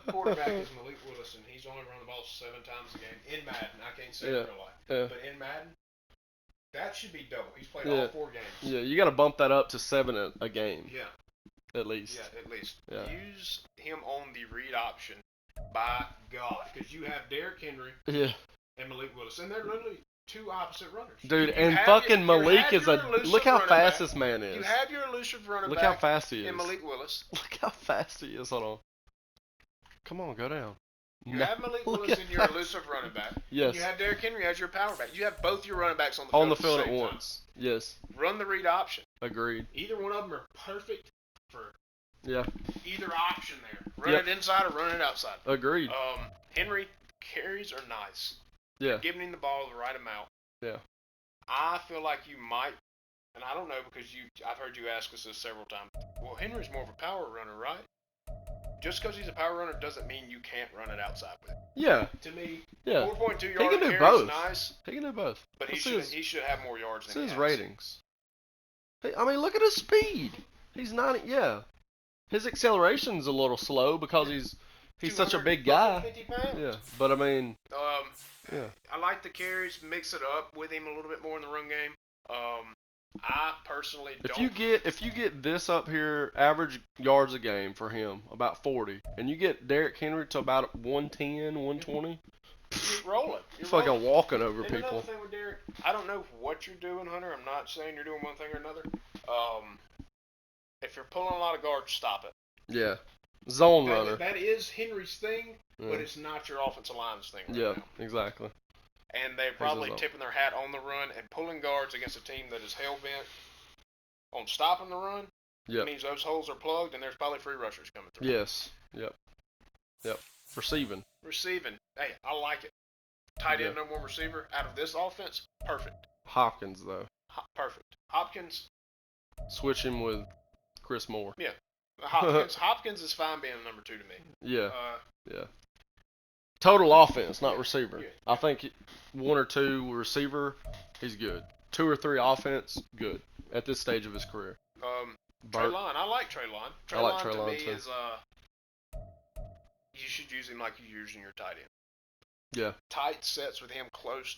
quarterback is Malik Willis and he's only run the ball 7 times a game in Madden, I can't say in real life, but in Madden, that should be double. He's played all 4 games. Yeah, you got to bump that up to 7 a game. Yeah. At least. Yeah, at least. Yeah. Use him on the read option. By God, because you have Derrick Henry and Malik Willis, and they're literally 2 opposite runners. Dude, and fucking Malik is look how fast this man is. You have your elusive running back. Look how fast he is. And Malik Willis. Look how fast he is. Hold on. Come on, go down. You have Malik Willis in your elusive running back. Yes. You have Derrick Henry as your power back. You have both your running backs on the field at once. Time. Yes. Run the read option. Agreed. Either one of them are perfect for either option there. Run it inside or run it outside. Agreed. Henry carries are nice. Yeah. Giving him the ball the right amount. Yeah. I feel like you might, and I don't know because I've heard you ask us this several times. Well, Henry's more of a power runner, right? Just because he's a power runner doesn't mean you can't run it outside with him. Yeah. To me, 4.2 4.2 yards he can do carry both. is nice. He can do both. But he should have more yards than he has. His ratings. I mean, look at his speed. He's not. Yeah. His acceleration's a little slow because he's such a big guy. 50 pounds. Yeah, but I mean, I like the carries. Mix it up with him a little bit more in the run game. I personally don't. If you get this up here, average yards a game for him about 40, and you get Derrick Henry to about 110, 120, you're rolling. You're fucking walking over and people. Another thing with Derrick, I don't know what you're doing, Hunter. I'm not saying you're doing one thing or another. If you're pulling a lot of guards, stop it. Yeah. Zone runner. That is Henry's thing, but it's not your offensive line's thing right now. Exactly. And they're probably tipping their hat on the run and pulling guards against a team that is hell-bent on stopping the run. It means those holes are plugged, and there's probably free rushers coming through. Yes. Yep. Receiving. Hey, I like it. Tight end, number 1 receiver. Out of this offense, perfect. Hopkins, though. Perfect. Hopkins. Switch him with Chris Moore. Yeah. Hopkins is fine being a number 2 to me. Yeah. Total offense, not receiver. Yeah. I think 1 or 2 receiver, he's good. 2 or 3 offense, good. At this stage of his career. Treylon, I like Treylon. I like Treylon Treylon to me too. is you should use him like you're using your tight end. Yeah. Tight sets with him close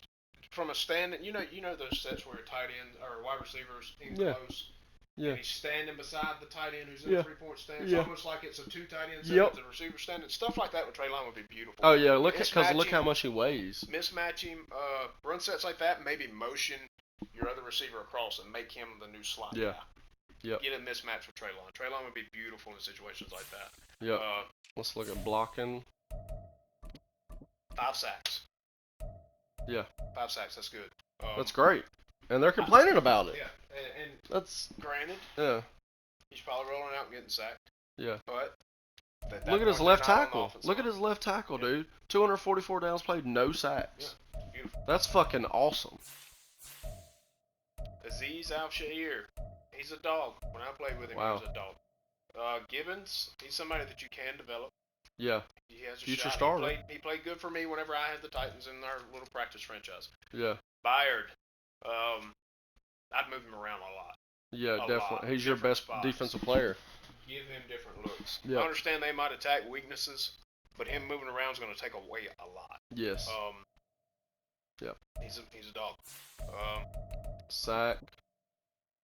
from a standing. You know those sets where a tight end or wide receivers in close. Yeah. And he's standing beside the tight end who's in a 3-point stance. Yeah. Almost like it's a 2 tight end set with the receiver standing. Stuff like that with Treylon would be beautiful. Oh yeah, look how much he weighs. Mismatch him. Run sets like that. Maybe motion your other receiver across and make him the new slot guy. Yep. Get a mismatch with Treylon. Treylon would be beautiful in situations like that. Yep. Let's look at blocking. 5 sacks. Yeah. 5 sacks. That's good. That's great. And they're complaining about it. Yeah. And that's granted. Yeah. He's probably rolling out and getting sacked. Yeah. But at that Look at his point, left they're not on the tackle. offensive Look at line. his left tackle, Yeah. dude. 244 downs played, no sacks. Yeah, beautiful. That's fucking awesome. Aziz Al-Shahir, he's a dog. When I played with him, Wow. he was a dog. Gibbons, he's somebody that you can develop. Yeah. He has a Future shot. starter. He played good for me whenever I had the Titans in our little practice franchise. Yeah. Byard, I'd move him around a lot. Yeah, A definitely. lot. He's your Different best spots. defensive player. Give him different looks. Yeah. I understand they might attack weaknesses, but him moving around is going to take away a lot. Yes. Yep. He's a dog. Sack.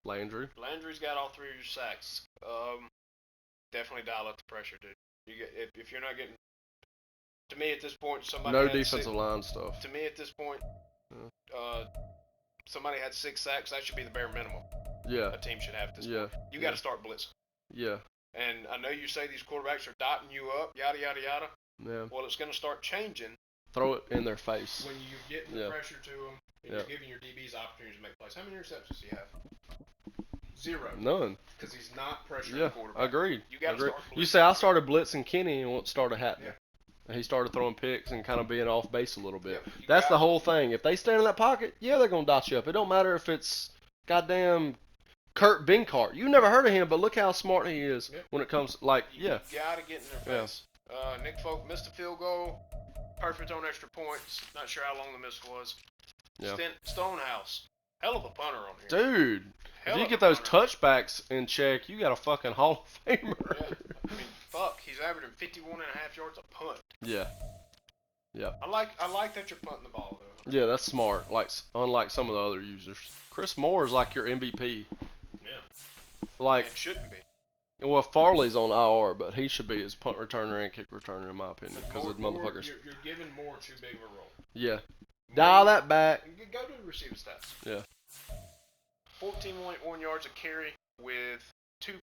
Landry. Landry's got all three of your sacks. Definitely dial up the pressure, dude. You get if you're not getting. To me, at this point, somebody No had defensive line stuff. To me, at this point, somebody had 6 sacks. That should be the bare minimum Yeah. a team should have at this Yeah. point. You got to start blitzing. Yeah. And I know you say these quarterbacks are dotting you up, yada yada yada. Yeah. Well, it's going to start changing Throw it in their face. when you're getting the pressure to them and you're giving your DBs opportunities to make plays. How many interceptions do you have? 0. None. Because he's not pressuring Yeah. the quarterback. Agreed. You got to start blitzing. You say I started blitzing Kenny and what started happening? Yeah. And he started throwing picks and kind of being off base a little bit. Yeah, That's the whole thing. If they stand in that pocket, yeah, they're gonna dot you up. It don't matter if it's goddamn Kurt Benkart. You never heard of him, but look how smart he is when it comes You gotta get in their face. Nick Folk missed a field goal. Perfect on extra points. Not sure how long the miss was. Yeah. Stonehouse. Hell of a punter on here. Dude, Hell if you of get a those punter. touchbacks in check, you got a fucking Hall of Famer. Yeah. I mean, fuck. He's averaging 51.5 yards a punt. Yeah. I like that you're punting the ball though. Yeah, that's smart. Like unlike some of the other users. Chris Moore is like your MVP. Yeah. Like, It shouldn't be. well, Farley's on IR, but he should be his punt returner and kick returner in my opinion, because the Moore, motherfuckers. You're giving Moore too big of a role. Yeah. Dial that back. Go to the receiving stats. Yeah. 14.1 yards a carry with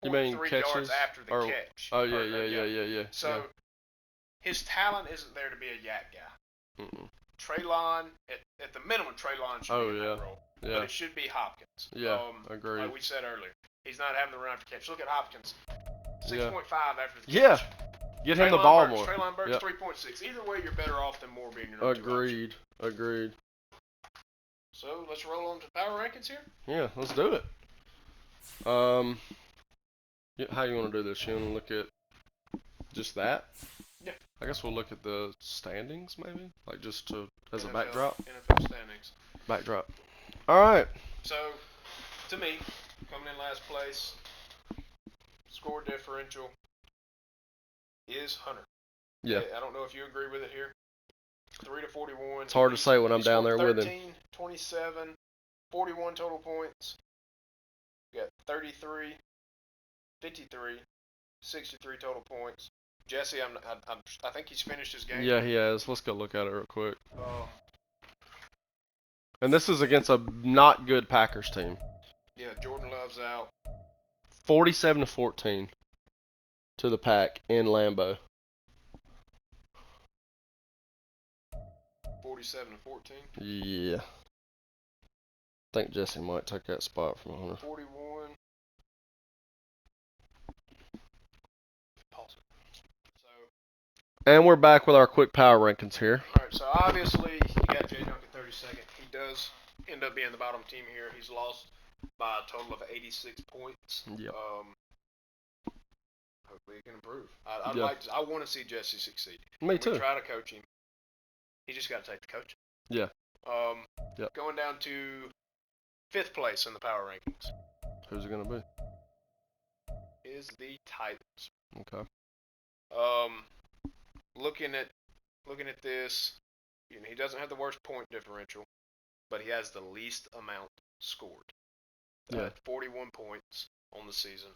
You mean 2.3 catches? yards after the Or- catch. Oh yeah. So his talent isn't there to be a yak guy. Mm-mm. Traylon, at the minimum, Traylon should be in that role. But Yeah. it should be Hopkins. Yeah. Agreed. Like we said earlier. He's not having the run after catch. Look at Hopkins. 6.5 Yeah. after the catch. Yeah. Get him the ball more. Traylon Burks, Yep. 3.6. Either way, you're better off than Moore being your number 2 option. Agreed. So let's roll on to power rankings here. Yeah, let's do it. How you want to do this? You want to look at just that? Yeah. I guess we'll look at the standings, maybe, like just as a NFL backdrop. NFL standings. Backdrop. All right. So, to me, coming in last place, score differential is Hunter. Yeah. I don't know if you agree with it here. 3 to 41. It's hard to say when I'm He down there scored with him. 13, 27, 41 total points. You got 33, 53, 63 total points. Jesse, I think he's finished his game. Yeah, he has. Let's go look at it real quick. Um, And this is against a not good Packers team. yeah, Jordan Love's out. 47-14 to the Pack in Lambeau. 47 to 14. Yeah. I think Jesse might take that spot from Hunter. 41. Pause it. So, And we're back with our quick power rankings here. all right. So obviously you got Jay Dunk at 32nd. He does end up being the bottom team here. He's lost by a total of 86 points. Yep. Hopefully he can improve. I want to see Jesse succeed. Me We too. try to coach him. He just got to take the coaching. Yeah. Yep. Going down to 5th place in the power rankings Who's it gonna be? is the Titans. Okay. Looking at this, he doesn't have the worst point differential, but he has the least amount scored. Yeah. 41 points on the season.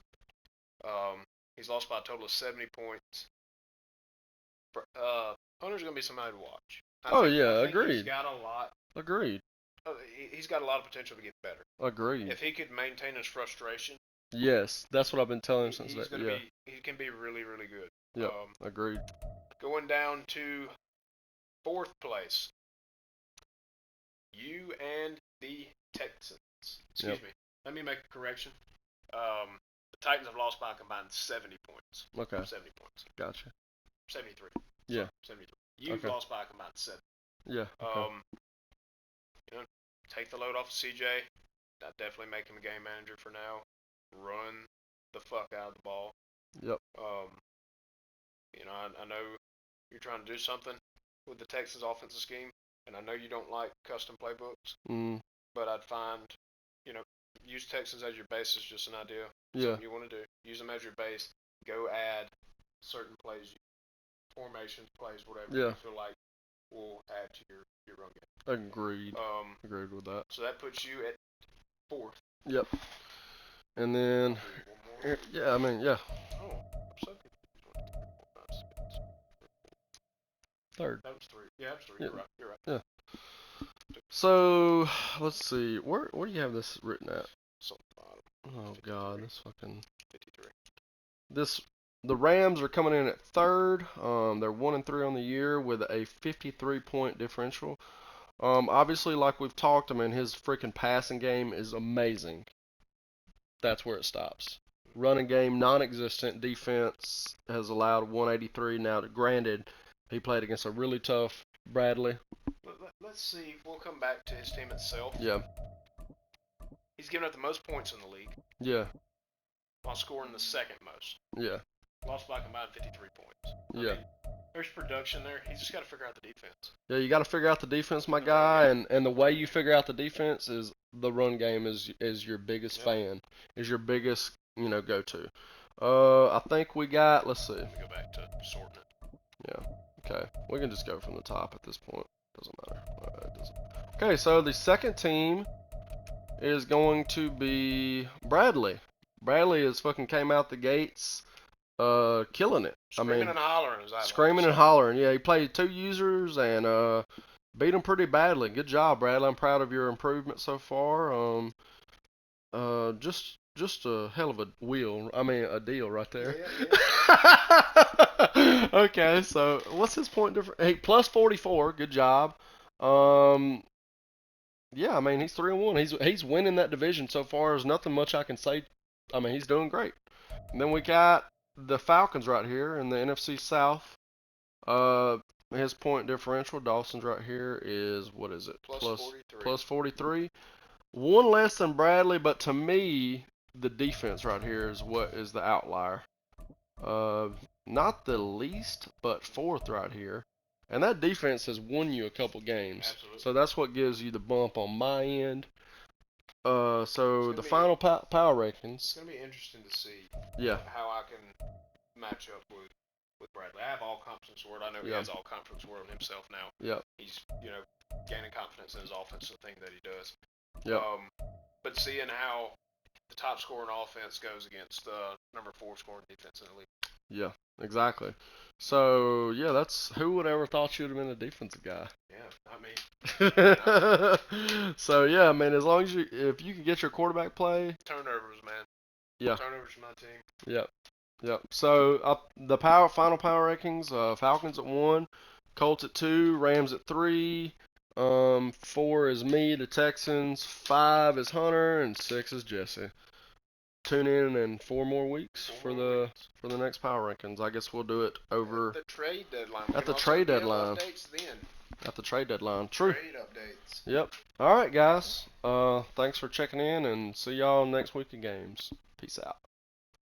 He's lost by a total of 70 points. Hunter's gonna be somebody to watch. I think agreed. He's got a lot. Agreed. He's got a lot of potential to get better. Agreed. If he could maintain his frustration, Yes, that's what I've been telling him since he's that. gonna Yeah. he can be really, really good. Yep. Agreed. Going down to 4th place, you and the Texans. Excuse me. Let me make a correction. The Titans have lost by a combined 70 points. Okay. 70 points. Gotcha. 73. Yeah. Sorry, 73. You've Okay. lost by a combined 7. Yeah. Okay. Take the load off of CJ. I'd definitely make him a game manager for now. Run the fuck out of the ball. Yep. I know you're trying to do something with the Texans offensive scheme, and I know you don't like custom playbooks, but I'd find, use Texans as your base is just an idea. Yeah. Something you want to do. Use them as your base. Go add certain plays, formations, plays, whatever you feel like will add to your run game. Agreed. Agreed with that. So that puts you at 4th. Yep. And then, yeah, I mean, yeah. Oh, I'm so confused. 3rd. That was 3. Yeah, that was 3. Yeah. You're right. Yeah. So, let's see. Where do you have this written at? Oh, God. This fucking... 53. The Rams are coming in at 3rd. They're 1-3 on the year with a 53-point differential. Obviously, like we've talked, I mean, his freaking passing game is amazing. That's where it stops. Running game, non-existent. Defense has allowed 183. Now, granted, he played against a really tough Bradley. Let's see. We'll come back to his team itself. Yeah. He's given up the most points in the league. Yeah. While scoring the 2nd most. Yeah. Lost by combined 53 points. I mean, there's production there. He's just got to figure out the defense. Yeah, you got to figure out the defense, my guy, and the way you figure out the defense is the run game is your biggest fan, is your biggest, go-to. I think we got, let's see. Let me go back to sorting it. Yeah, okay. We can just go from the top at this point. Doesn't matter. It doesn't. Okay, so the second team is going to be Bradley. Bradley has fucking came out the gates killing it. Screaming and hollering, as I Screaming and hollering. Yeah, he played 2 users and beat him pretty badly. Good job, Bradley. I'm proud of your improvement so far. Just a hell of a a deal right there. Yeah. Okay, so what's his point difference? Hey, plus 44. Good job. Yeah, I mean he's 3-1. He's winning that division so far. There's nothing much I can say. I mean he's doing great. And then we got the Falcons right here in the NFC South. His point differential, Dawson's right here is, what is it? Plus 43. 1 less than Bradley, but to me, the defense right here is what is the outlier. Not the least, but 4th right here. And that defense has won you a couple games. Absolutely. So that's what gives you the bump on my end. So the final power rankings. It's going to be interesting to see how I can match up with Bradley. I have all confidence word. I know he has all confidence word on himself now. Yeah. He's, gaining confidence in his offensive thing that he does. Yeah. But seeing how the top scoring offense goes against the number 4 scoring defense in the league. Yeah, exactly. So, yeah, that's who would ever thought you'd have been a defensive guy. Yeah, not me. So, yeah, I mean, as long as if you can get your quarterback play. Turnovers, man. Yeah. Turnovers for my team. Yep. Yep. So, the final power rankings, Falcons at 1, Colts at 2, Rams at 3, 4 is me, the Texans, 5 is Hunter, and 6 is Jesse. Tune in 4 more weeks for the next power rankings. I guess we'll do it over at the trade deadline. At the trade deadline. Updates then. At the trade deadline. True. Trade updates. Yep. All right, guys. Thanks for checking in, and see y'all next week of games. Peace out.